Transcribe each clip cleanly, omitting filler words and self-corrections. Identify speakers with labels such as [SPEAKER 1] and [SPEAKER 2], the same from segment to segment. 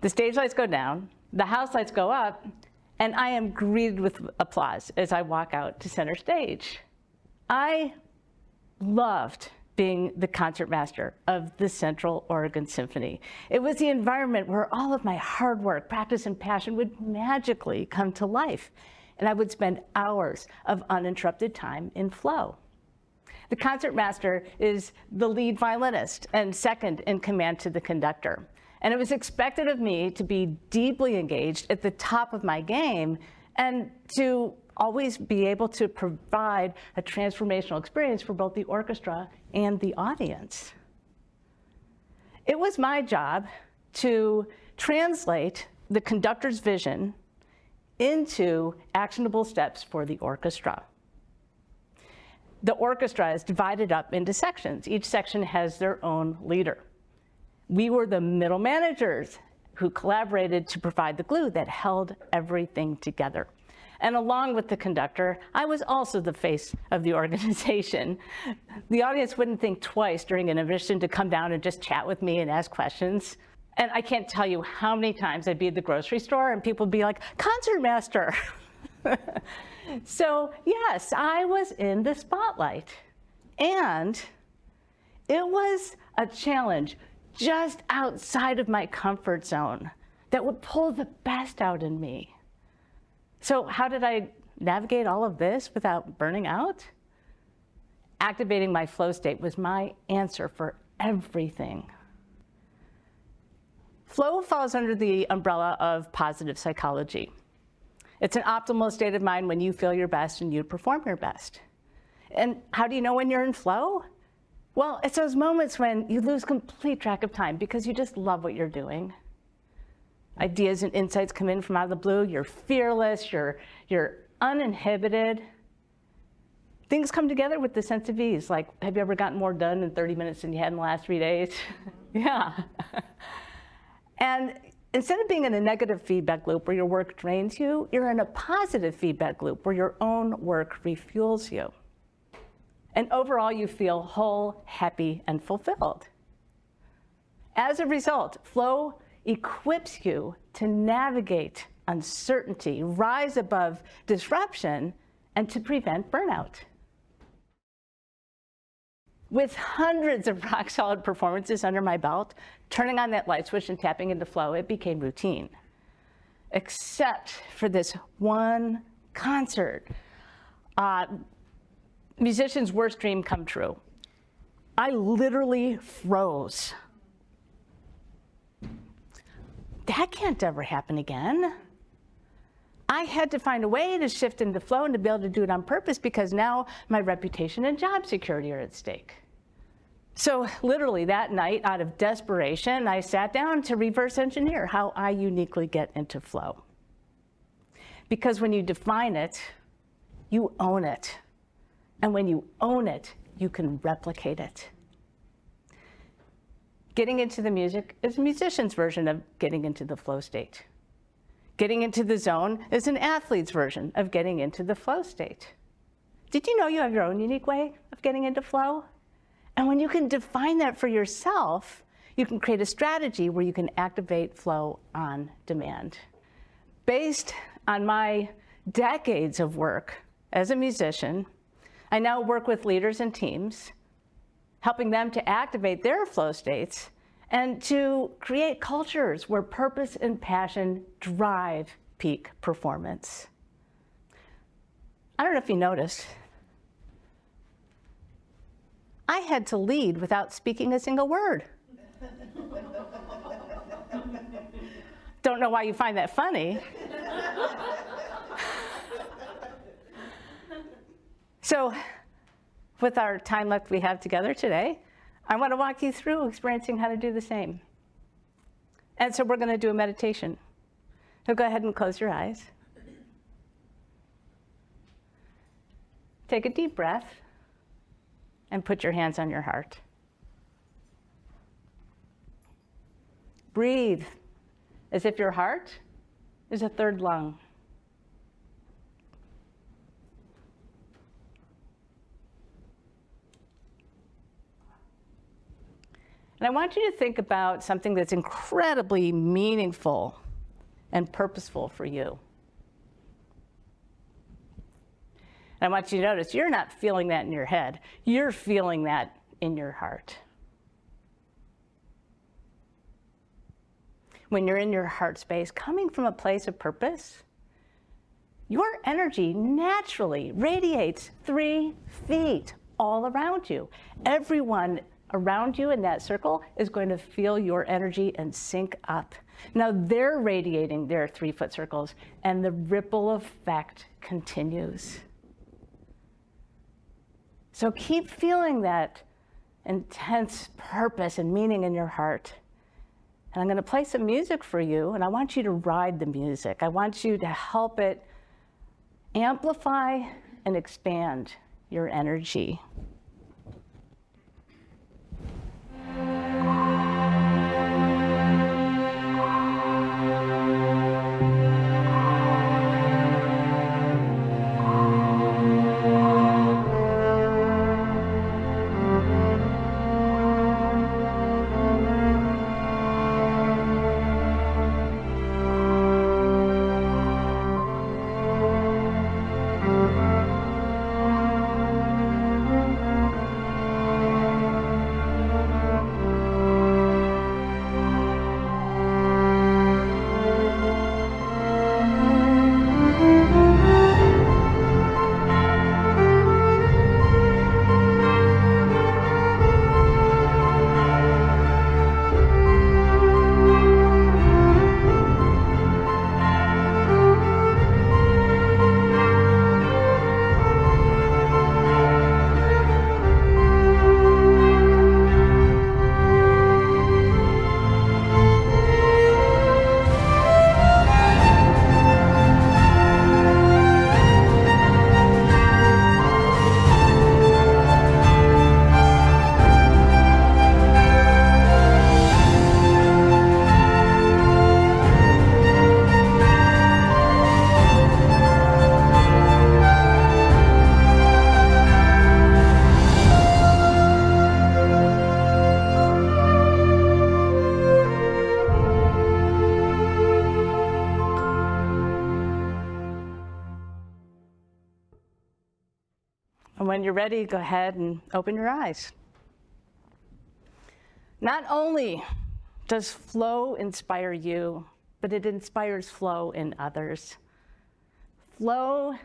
[SPEAKER 1] The stage lights go down, the house lights go up, and I am greeted with applause as I walk out to center stage. I loved being the concertmaster of the Central Oregon Symphony. It was the environment where all of my hard work, practice, and passion would magically come to life, and I would spend hours of uninterrupted time in flow. The concertmaster is the lead violinist and second in command to the conductor. And it was expected of me to be deeply engaged at the top of my game and to always be able to provide a transformational experience for both the orchestra and the audience. It was my job to translate the conductor's vision into actionable steps for the orchestra. The orchestra is divided up into sections. Each section has their own leader. We were the middle managers who collaborated to provide the glue that held everything together. And along with the conductor, I was also the face of the organization. The audience wouldn't think twice during an intermission to come down and just chat with me and ask questions. And I can't tell you how many times I'd be at the grocery store and people would be like, "Concertmaster." So yes, I was in the spotlight. And it was a challenge just outside of my comfort zone that would pull the best out in me. So how did I navigate all of this without burning out? Activating my flow state was my answer for everything. Flow falls under the umbrella of positive psychology. It's an optimal state of mind when you feel your best and you perform your best. And how do you know when you're in flow? Well, it's those moments when you lose complete track of time because you just love what you're doing. Ideas and insights come in from out of the blue. You're fearless, you're uninhibited. Things come together with the sense of ease. Like, have you ever gotten more done in 30 minutes than you had in the last 3 days? Yeah. And instead of being in a negative feedback loop where your work drains you, you're in a positive feedback loop where your own work refuels you. And overall, you feel whole, happy, and fulfilled. As a result, flow equips you to navigate uncertainty, rise above disruption, and to prevent burnout. With hundreds of rock-solid performances under my belt, turning on that light switch and tapping into flow, it became routine. Except for this one concert. Musician's worst dream come true. I literally froze. That can't ever happen again. I had to find a way to shift into flow and to be able to do it on purpose because now my reputation and job security are at stake. So literally that night, out of desperation, I sat down to reverse engineer how I uniquely get into flow. Because when you define it, you own it. And when you own it, you can replicate it. Getting into the music is a musician's version of getting into the flow state. Getting into the zone is an athlete's version of getting into the flow state. Did you know you have your own unique way of getting into flow? And when you can define that for yourself, you can create a strategy where you can activate flow on demand. Based on my decades of work as a musician, I now work with leaders and teams, helping them to activate their flow states and to create cultures where purpose and passion drive peak performance. I don't know if you noticed, I had to lead without speaking a single word. Don't know why you find that funny. So, with our time left we have together today, I want to walk you through experiencing how to do the same. And so we're going to do a meditation. So go ahead and close your eyes. Take a deep breath and put your hands on your heart. Breathe as if your heart is a third lung. And I want you to think about something that's incredibly meaningful and purposeful for you. And I want you to notice you're not feeling that in your head. You're feeling that in your heart. When you're in your heart space, coming from a place of purpose, your energy naturally radiates 3 feet all around you. Everyone around you in that circle is going to feel your energy and sync up. Now they're radiating their 3-foot circles, and the ripple effect continues. So keep feeling that intense purpose and meaning in your heart. And I'm going to play some music for you, and I want you to ride the music. I want you to help it amplify and expand your energy. And when you're ready, go ahead and open your eyes. Not only does flow inspire you, but it inspires flow in others. Flow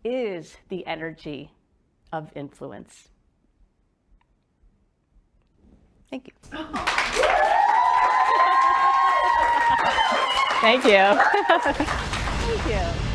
[SPEAKER 1] is the energy of influence. Thank you. Thank you. Thank you.